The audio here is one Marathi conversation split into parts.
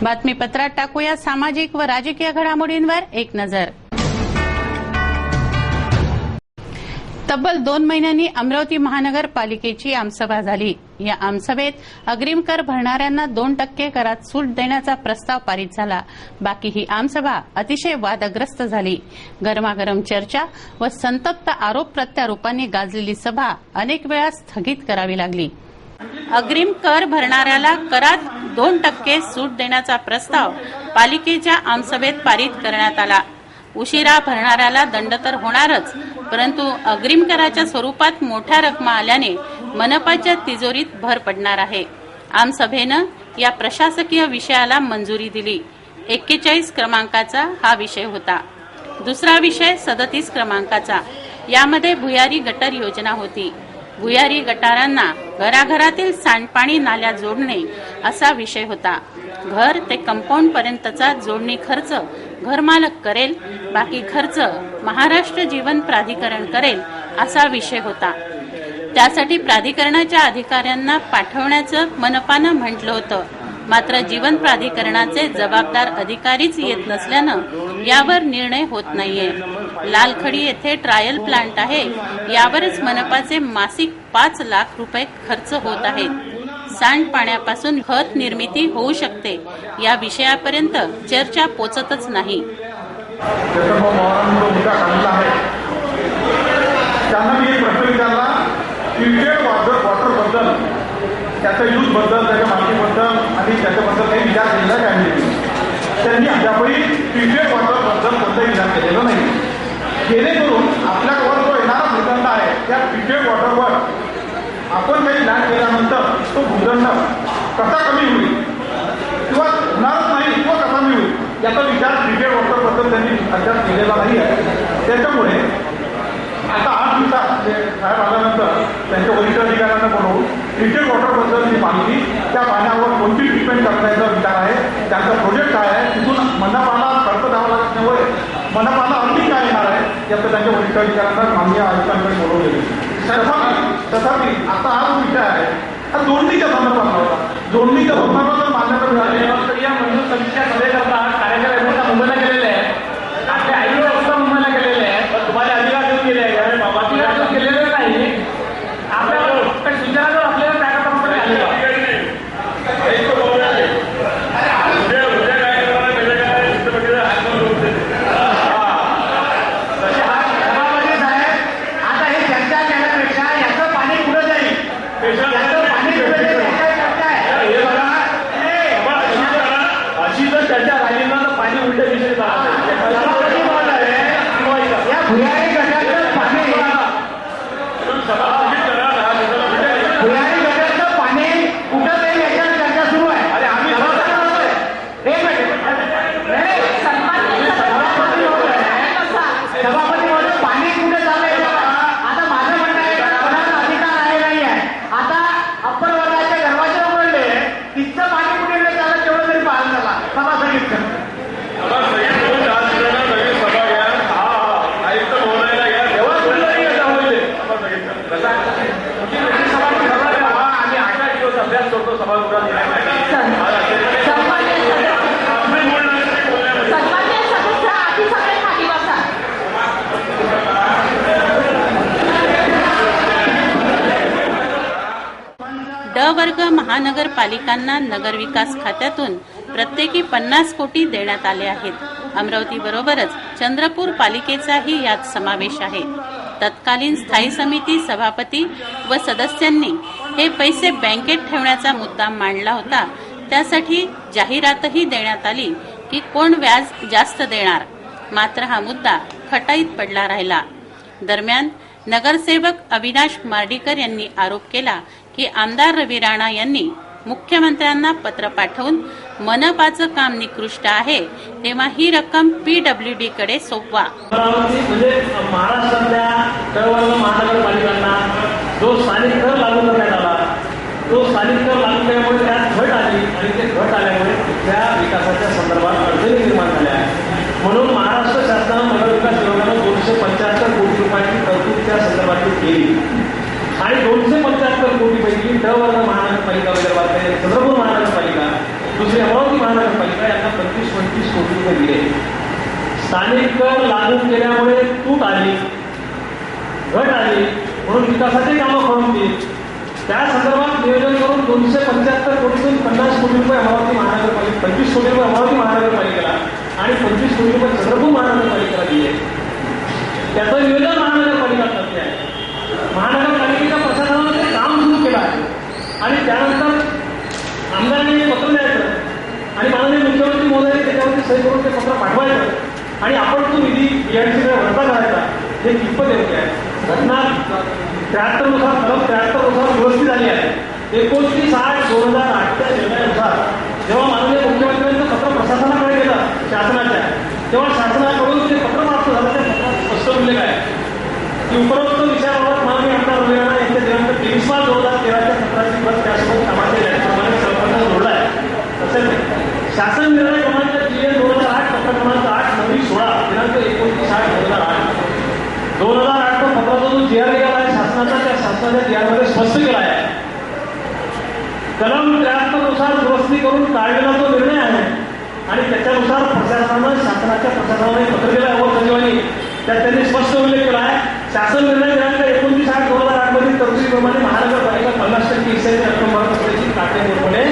बातमीपत्रात टाकूया सामाजिक व राजकीय घडामोडींवर एक नजर। तब्बल 2 महिन्यांनी अमरावती महानगरपालिकेची आमसभा झाली। या आमसभेत अग्रिम कर भरणाऱ्यांना 2% करात सूट देण्याचा प्रस्ताव पारित झाला। बाकी ही आमसभा अतिशय वादग्रस्त झाली। गरमागरम चर्चा व संतप्त आरोप प्रत्यारोपांनी गाजलेली सभा अनेक वेळा स्थगित करावी लागली। अग्रिम कर भरणाऱ्याला करात 2% सूट देण्याचा प्रस्ताव पालिकेच्या आमसभेत पारित करण्यात आला। उशिरा भरणाऱ्याला दंड तर होणारच, परंतु अग्रिम कराच्या स्वरूपात मोठ्या रकमा आल्याने मनपाच्या तिजोरीत भर पडणार आहे। आमसभेनं या प्रशासकीय विषयाला मंजुरी दिली। 41 क्रमांकाचा हा विषय होता। दुसरा विषय 37 क्रमांकाचा, यामध्ये भुयारी गटर योजना होती। भुयारी गटारांना घराघरातील सांडपाणी नाल्या जोडणे असा विषय होता। घर ते कंपाऊंड पर्यंतचा जोडणी खर्च घरमालक करेल, बाकी खर्च महाराष्ट्र जीवन प्राधिकरण करेल असा विषय होता। त्यासाठी प्राधिकरणाच्या अधिकाऱ्यांना पाठवण्याचं मनपानं म्हटलं होतं, मात्र जीवन प्राधिकरणाचे जबाबदार अधिकारीच येत नसल्यानं यावर निर्णय होत नाहीये। लालखडी येथे ट्रायल प्लांट आहे, यावरच मनपाचे मासिक 5 लाख रुपये खर्च होत आहेत। सांडपाण्यापासून खत निर्मिती होऊ शकते या विषयापर्यंत चर्चा पोचतच नाही। त्याच्या यूज बद्दल, त्याच्या माहितीबद्दल आणि त्याच्याबद्दल काही विचार केलेला नाही। त्यांनी अद्यापही ट्रीटेड वॉटरबद्दल कोणताही विचार केलेला नाही, जेणेकरून आपल्यावर जो येणारा भूदंड आहे त्या ट्रीटेड वॉटरवर आपण काही प्लॅन केल्यानंतर तो भूदंड कसा कमी होईल किंवा होणारच नाही किंवा कसा कमी होईल याचा विचार ट्रीटेड वॉटरबद्दल त्यांनी अद्याप केलेला नाही आहे। त्याच्यामुळे आता 8 दिवसात साहेब आल्यानंतर त्यांच्या वरिष्ठ अधिकाऱ्यांना बोलवून ट्रीटेड वॉटरबद्दलची माहिती, त्या पाण्यावर कोणती ट्रीटमेंट करण्याचा विचार आहे, त्यांचा प्रोजेक्ट काय आहे, तिथून मनपाला खर्च द्यावा लागल्यामुळे मनपाला अंतिम काय येणार आहे याचं त्यांच्या वरिष्ठ अधिकाऱ्यांना माननीय आयुक्तांकडे बोलवलेले। तथापि आता हा जो विषय आहे हा जोडणीच्या संदर्भात होता। जोडणीच्या संदर्भात मान्यता मिळाली या मंजूर समितीच्या कार्यक्रम मुंबईला गेलेले आहे, आपले आयुक्त सुद्धा मुंबईला गेलेले आहे, तुम्हाला अधिकार देऊन गेले आहे केलेले नाही। आपल्याला सूचना जर आपल्याला त्याकडे आलेला ड वर्ग महानगरपालिकांना नगरविकास खात्यातून प्रत्येकी 50 कोटी देण्यात आले आहेत। अमरावती बरोबरच चंद्रपूर पालिकेचाही यात समावेश आहे। तत्कालीन स्थायी समिती सभापती व सदस्यांनी हे पैसे बँकेत ठेवण्याचा मुद्दा मांडला होता। त्यासाठी जाहिरातही देण्यात आली की कोण व्याज जास्त देणार, मात्र हा मुद्दा खटाईत पडला राहिला। दरम्यान नगरसेवक अविनाश मार्डीकर यांनी आरोप केला की आमदार रवी राणा यांनी मुख्यमंत्र्यांना पत्र पाठवून मनपाचं काम निकृष्ट आहे तेव्हा ही रक्कम PWD कडे सोपवा। म्हणजे महाराष्ट्रातल्या सर्व महानगरपालिकांना जो स्थानिक कर लागू करण्यात आला, तो स्थानिक कर लागू केल्यामुळे त्यात घट आली आणि ते घट आल्यामुळे त्या विकासाच्या संदर्भात अडचणी निर्माण झाल्या। म्हणून महाराष्ट्र शासनानं नगरविकास विभागानं 275 कोटी रुपयांची तरतूद त्या संदर्भात केली आणि 275 कोटीपैकी ड वर्ग महानगरपालिका विदर्भातले चंद्रपूर महानगरपालिका दुसरी अमरावती महानगरपालिका यांना 25-25 कोटी रुपये दिले. स्थानिक कर लागू केल्यामुळे तूट आली, घट आली, म्हणून विकासाचे कामं खोळंबली. त्या संदर्भात नियोजन करून 275 कोटीतून 50 कोटी रुपये अमरावती महानगरपालिका, 25 कोटी रुपये अमरावती महानगरपालिकेला आणि 25 कोटी रुपये चंद्रपूर महानगरपालिकेला दिले. त्याचं नियोजन महानगरपालिका करते आहे. महानगरपालिकेच्या प्रशासनानं ते काम सुरू केलं आहे आणि त्यानंतर आमदारांनी पत्र द्यायचं आणि माननीय मुख्यमंत्री महोदय त्याच्यावरती सही करून ते पत्र पाठवायचं आणि आपण तो निधी बीआयडीसीकडे वरता करायचा. हे कितपत योग्य आहे? घटना 73 नुसार कलम 73 नुसार दुरुस्ती झाली आहे. 29/8/2008 च्या निर्णयानुसार जेव्हा माननीय मुख्यमंत्र्यांचं पत्र प्रशासनाकडे गेलं शासनाच्या, तेव्हा शासनाकडून जे पत्र प्राप्त झालं त्या पत्रात स्पष्ट उल्लेख आहे की उपरोक्त विषयाबाबत माननीय आमदार रविराणा यांच्या दिनांक 23/5/2013 च्या पत्राची प्रत त्यासोबत कामाच्या यादीप्रमाणे सरकारनं जोडला आहे. तसेच शासन निर्णय क्रमांक GN 2008 पत्र क्रमांक 8/9/16 दिनांक 29/8/2008 2008 पत्राचा जो GR निघाला आहे शासनाचा, त्या शासनाच्या GR मध्ये स्पष्ट केला आहे. कलम 73 नुसार दुरुस्ती करून काढलेला जो निर्णय आहे आणि त्याच्यानुसार प्रशासनानं शासनाच्या प्रशासनाने पत्र दिलं आहे व सचिवांनी त्यात त्यांनी स्पष्ट उल्लेख केला आहे. शासन निर्णय दिनांक 29/8/2008 मधील तरतुदीप्रमाणे महानगरपालिका 50% हिस्सेची रक्कम भरत असल्याची काटेकोरपणे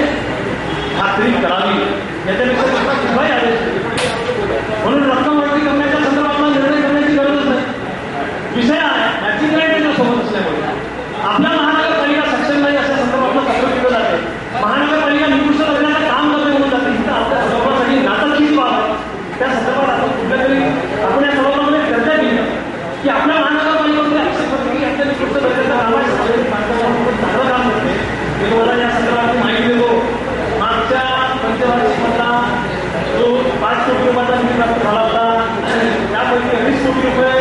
खात्री करावी. याच्यापेक्षा कुठलाही आदेश नाही. म्हणून रक्कम भरती करण्याच्या संदर्भातला निर्णय करण्याची गरजच नाही. विषय आहे मॅचिंग राईट त्याच्यासोबत असल्यामुळे आपल्या महानगरपालिका सक्षम नाही अशा संदर्भातलं पत्र दिलं जाते. महानगरपालिका निकृष्ट दर्जाचं काम करते म्हणून जाते. इथं आपल्या सर्वांसाठी नाटकीची बाब आहे. त्या संदर्भात आपण कुठल्या तरी आपण या सर्वांमध्ये चर्चा केली की आपल्या महानगरपालिकेमध्ये आक्षेप करते की आपल्या निकृष्ट दर्जाचं काम आहे, सार्वजनिक बांधकामामध्ये चांगलं काम करते. मी तुम्हाला या संदर्भात माहिती देतो. मागच्या पंचवार्षिकमधला जो 5 कोटी रुपयाचा निधी प्राप्त झाला होता त्यापैकी 20 कोटी रुपये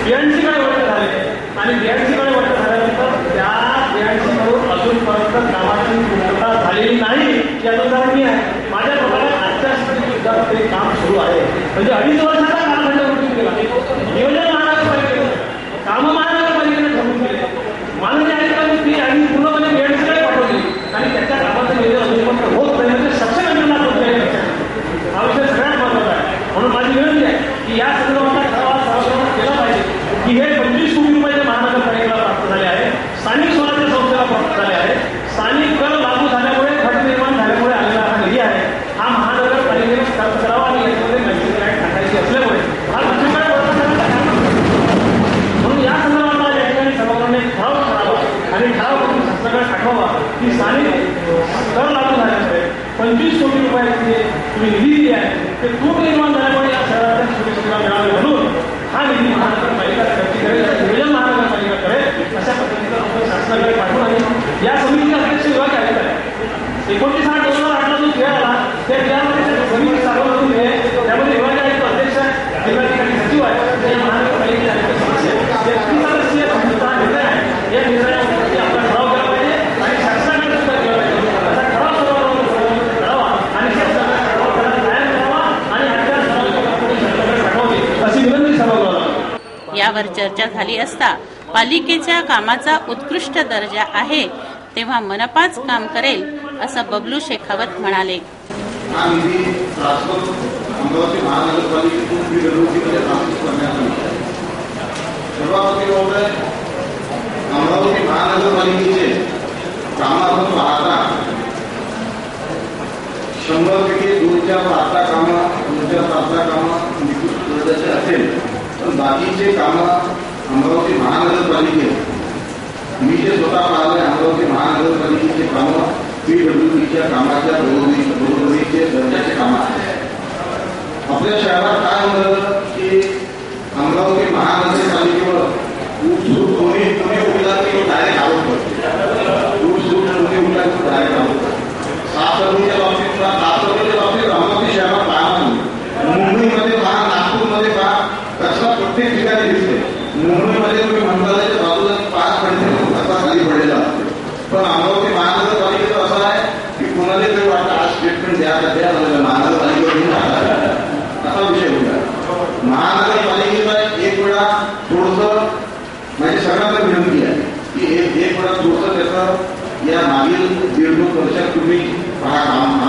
बीआयडीसीकडे वर्ग झाले आणि बीआयडीसीकडे वर्ग झाल्यानंतर त्या बीआयडीसीकडून अजूनपर्यंत कामाची पूर्तता झालेली नाही याचं कारण मी आहे. माझ्या प्रकारात आजच्या स्थितीत सुद्धा ते काम सुरू आहे. म्हणजे 2.5 वर्षाचा कालखंड उठून गेला. नियोजन महानगरपालिकेने, कामं महानगरपालिकेने ठरवून केले. माननीय आयुक्तांनी ती आणि पूर्णपणे बीआयडीसीकडे पाठवली आणि त्याच्या कामाचं नियोजन अजूनपर्यंत होत नाही. म्हणजे सक्षम यंत्रणा होत नाही. हा विषय सगळ्यात महत्वाचा आहे. म्हणून माझी विनंती आहे की या संदर्भातला ठराव सर्वसाधारण केला पाहिजे की हे 25 कोटी रुपये महानगरपालिकेला प्राप्त झाले आहे, स्थानिक स्वराज्य संस्थेला प्राप्त झाले आहे. स्थानिक कर लागू झाल्यामुळे घट निर्माण झाल्यामुळे आलेला हा निधी आहे. हा महानगरपालिकेने खर्च करावा आणि याच्यामध्ये मॅचिंग राईट टाकायची असल्यामुळे हा मॅचिंग राईट वरचा करण्याचं म्हणून या संदर्भातला या ठिकाणी सर्वांनी ठराव करावा आणि ठराव करून शासनाकडे पाठवावा की स्थानिक कर लागू झाल्यामुळे 25 कोटी रुपयाचे तुम्ही निधी दिली आहे ते तूट निर्माण झाल्यामुळे या शहराच्या सुरक्षेला मिळावे म्हणून हा निधी महानगरपालिका खर्च करेल, नियोजन महानगरपालिका करेल अशा पद्धतीचा आपण शासनाकडे पाठवून आणि या समितीचे अध्यक्ष विभाग आहेत. 29/8/2008 जो खेळ आला त्या खेळामध्ये समिती स्थापन करून दिली. त्यामध्ये विभाग आयुक्त अध्यक्ष आहे, जिल्हाधिकारी सचिव आहे, या महानगरपालिकेचे अनेक सदस्य आहेत. 33 सदस्यीय समितीचा हा निर्णय आहे. या निर्णयावरती आपला ठराव केला पाहिजे आणि शासनाकडे सुद्धा केला पाहिजे. असा ठराव सर्वांना करावा आणि शासनाकडे ठराव करायला तयार करावा आणि आजच्या सर्वांकडे शासनाकडे पाठवावी अशी विनंती सर्वांना. यावर चर्चा झाली असता पालिकेच्या कामाचा उत्कृष्ट दर्जा आहे तेव्हा मनपाच काम करेल असं बबलू शेखावत म्हणाले. हा निधी ट्रान्सफर अमरावती महानगरपालिकेतून PWCमध्ये ट्रान्सफर करण्यात आला. सभापती महोदय, अमरावती महानगरपालिकेचे कामातून पाहता 100पैकी 2-4 कामं निकृष्ट दर्जाचे असेल तर बाकीचे कामं अमरावती महानगरपालिकेत मी जे स्वतः पाहिले अमरावती महानगरपालिकेचे कामं PWCच्या कामाच्या बरोबरीचे दर्जाचे कामं आहेत. आपल्या शहरात काय होतं की अमरावती महानगरपालिकेवर ऊटसूट कोणी उठला की डायरेक्ट आरोप करतो. ऊटसूट कोणी उठला की डायरेक्ट आरोप करतो. सातरच्या बाबतीत अमरावती शहरात पाहणार नाही. मुंबईमध्ये पहा, नागपूरमध्ये पहा, कचरा प्रत्येक ठिकाणी दिसते. मुंबईमध्ये तुम्ही मंत्रालयाच्या बाजूला 5 फडके कचरा खाली पडलेला असतो. पण अमरावती महानगरपालिकेचं असं आहे की कोणाला तरी वाटतं आज स्टेटमेंट द्या महानगरपालिकेवर असा विषय होता. महानगरपालिकेचा एक वेळा थोडंसं म्हणजे सगळ्यांना विनंती आहे की एक वेळा थोडंसं त्याचं या मागील 1.5 वर्षात तुम्ही पहा काम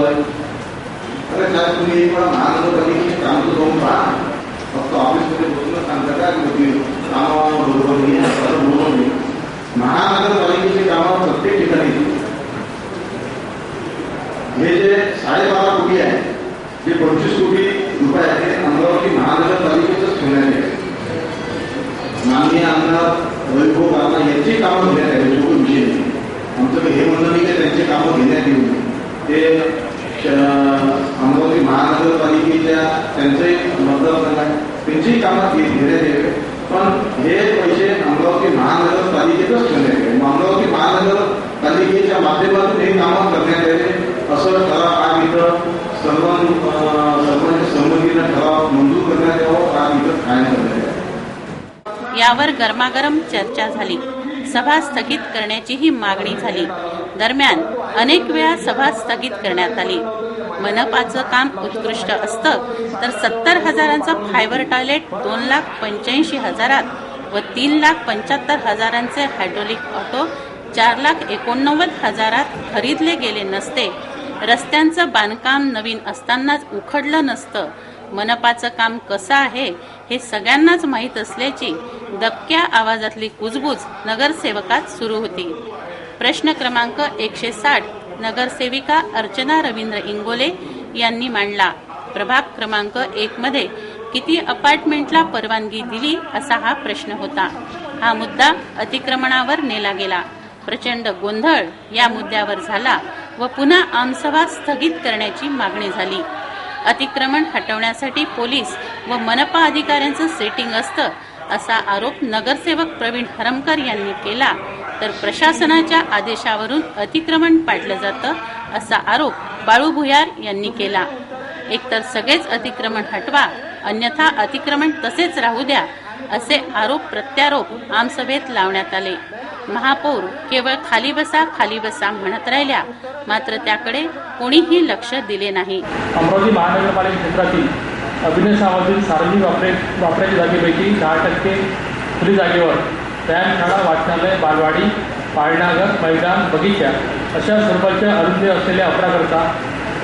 आहे. अरे साहेब, तुम्ही एक वेळा महानगरपालिकेचे काम तर जाऊन पहा. फक्त ऑफिसमध्ये बसूनच सांगता का कामं बरोबर नाही, असं बरोबर नाही. महानगरपालिकेची कामं प्रत्येक ठिकाणी हे जे 12.5 कोटी आहे, जे 25 कोटी रुपये आहे, ते अमरावती महानगरपालिकेचंच ठेवण्यात आहे. माननीय आमदार वैभव बाबा यांची कामं घेण्यात यावी, जो विषय नाही. आमचं हे म्हणणं नाही की त्यांची कामं घेण्यात येऊ, ते अमरावती महानगरपालिकेच्या त्यांचंही मतदारसंघ आहे, त्यांचीही कामं घेण्यात यावे. पण हे पैसे अमरावती महानगरपालिकेतच ठेवण्यात यावे. अमरावती महानगरपालिकेच्या माध्यमातून हे कामं करण्यात यावे असं ठराव आज इथं सर्वांच्या संमतीनं ठराव मंजूर करण्यात यावं, आज इथं कायम करण्यात यावं. यावर गरमागरम चर्चा झाली. सभा स्थगित करण्याचीही मागणी झाली. दरम्यान अनेक वेळा सभा स्थगित करण्यात आली. मनपाचं काम उत्कृष्ट असतं तर 70,000चं फायबर टॉयलेट 2,85,000 व 3,75,000चे हायड्रोलिक ऑटो 4,89,000 खरीदले गेले नसते. रस्त्यांचं बांधकाम नवीन असतानाच उखडलं नसतं. मनपाचं काम कसं आहे हे सगळ्यांनाच माहीत असल्याची दबक्या आवाजातली कुजबूज नगरसेवकात सुरू होती. प्रश्न क्रमांक 160 नगरसेविका अर्चना रवींद्र इंगोले यांनी मांडला. प्रभाग क्रमांक 1 मध्ये किती अपार्टमेंटला परवानगी दिली असा हा प्रश्न होता. हा मुद्दा अतिक्रमणावर नेला गेला. प्रचंड गोंधळ या मुद्द्यावर झाला व पुन्हा आमसभा स्थगित करण्याची मागणी झाली. अतिक्रमण हटवण्यासाठी पोलीस व मनपा अधिकाऱ्यांचं सेटिंग असतं असा आरोप नगरसेवक प्रवीण हरमकर यांनी केला, तर प्रशासनाच्या आदेशावरून अतिक्रमण पाडलं जातं असा आरोप बाळू भुयार यांनी केला. एकतर सगळेच अतिक्रमण हटवा, अन्यथा अतिक्रमण तसेच राहू द्या असे आरोप प्रत्यारोप आमसभेत लावण्यात आले. महापौर केवळ खाली बसा म्हणत राहिल्या, मात्र त्याकडे कोणीही लक्ष दिले नाही. अमरावती महानगरपालिका क्षेत्रातील अभिनयशामधील सार्वजनिक वापराच्या जागेपैकी 10% खुली जागेवर व्यायामशाळा, वाचनालय, बालवाडी, पाळणाघर, मैदान, बगीचा अशा स्वरूपाच्या अरुंद असलेल्या वापराकरता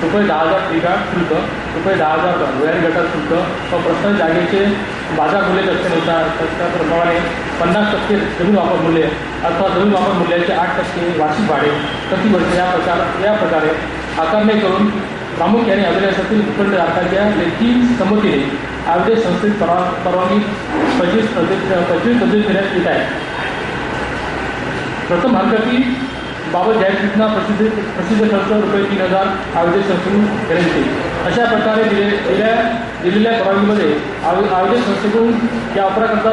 ₹10,000 त्रिगाट शुल्क, ₹10,000 भुयारी गटात शुल्क व प्रस्तावित जागेचे बाजार मूल्य दर्शनुसार त्याप्रमाणे 50% जमीन वापर मूल्य अथवा जमीन वापर मूल्याचे 8% वार्षिक भाडे प्रति वर्ष या प्रकारे आकारणी करून प्रामुख्याने अभिनयासाठी भूखंडधारकाच्या लेखी संमतीने आयोजित संस्थेत परवानगी 25 पद्धत देण्यात येत आहे. प्रथम हरकती बाबत जाहीर सूचना प्रसिद्ध खर्च ₹3,000 आयोजित संस्थेकडून देण्यात येईल. अशा प्रकारे दिलेल्या परवानगीमध्ये आयोजित संस्थेकडून या वापराकरता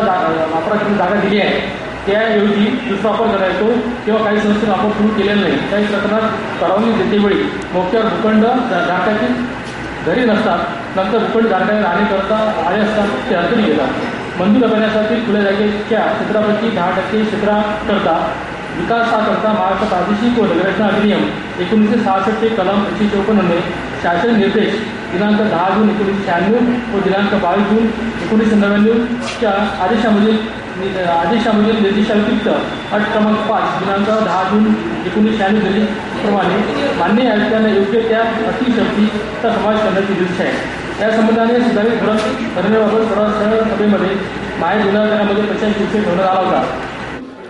जागा दिली आहे त्याऐवजी दुसरा वापर करता येतो किंवा काही संस्थेने वापर सुरू केलेला नाही. काही प्रकरणात परवानगी देतेवेळी मोक्यावर भूखंड धारकाची घरी नसतात, नंतर भूखंड धारकाने राहण्याकरता आले असतात ते अडचणी येतात. मंजूर करण्यासाठी खुल्या जागेच्या क्षेत्रापैकी 10% क्षेत्राकरता विकासाकरता महाराष्ट्र प्रादेशिक व नगररचना अधिनियम 1966 कलम 154 शासन निर्देश दिनांक 10 जून 1996 व दिनांक 22 जून 1999च्या आदेशामधील निर्देशाव्यतिरिक्त अट क्रमांक 5 दिनांक 10 जून 1996 निर्देशाप्रमाणे मान्य आयुक्तांना योग्य त्या अटी शर्तीचा समावेश करण्याचे निर्देश आहे. या संबंधाने सुधारित धोरण ठरवण्याबाबत सभेमध्ये माहिती गुन्हेगारांमध्ये प्रशासकीय विषय ठेवण्यात आला होता.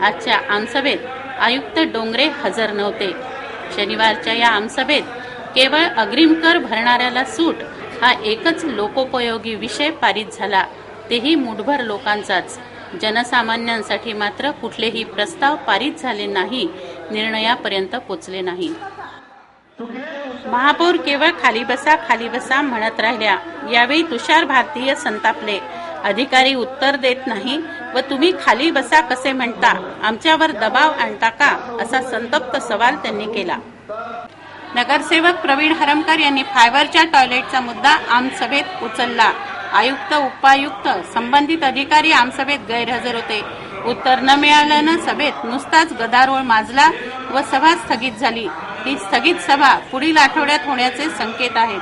आजच्या आमसभेत आयुक्त डोंगरे हजर नव्हते. शनिवारच्या या आमसभेत केवळ अग्रिम कर भरणाऱ्याला सूट हा एकच लोकोपयोगी विषय पारित झाला, तेही मुठभर लोकांचाच. जनसामान्यांसाठी मात्र कुठलेही प्रस्ताव पारित झाले नाही, निर्णयापर्यंत पोचले नाही. महापौर केवळ खाली बसा म्हणत राहिल्या. यावेळी तुषार भारतीय संतापले. अधिकारी उत्तर देत नाही व तुम्ही खाली बसा कसे म्हणता, आमच्यावर दबाव आणता का, असा संतप्त सवाल त्यांनी केला. नगरसेवक प्रवीण हरमकर यांनी फायबरच्या टॉयलेटचा मुद्दा आमसभेत उचलला. आयुक्त, उपायुक्त, संबंधित अधिकारी आमसभेत गैरहजर होते. उत्तर न मिळाल्यानं सभेत नुसताच गदारोळ माजला व सभा स्थगित झाली. ही स्थगित सभा पुढील आठवड्यात होण्याचे संकेत आहेत.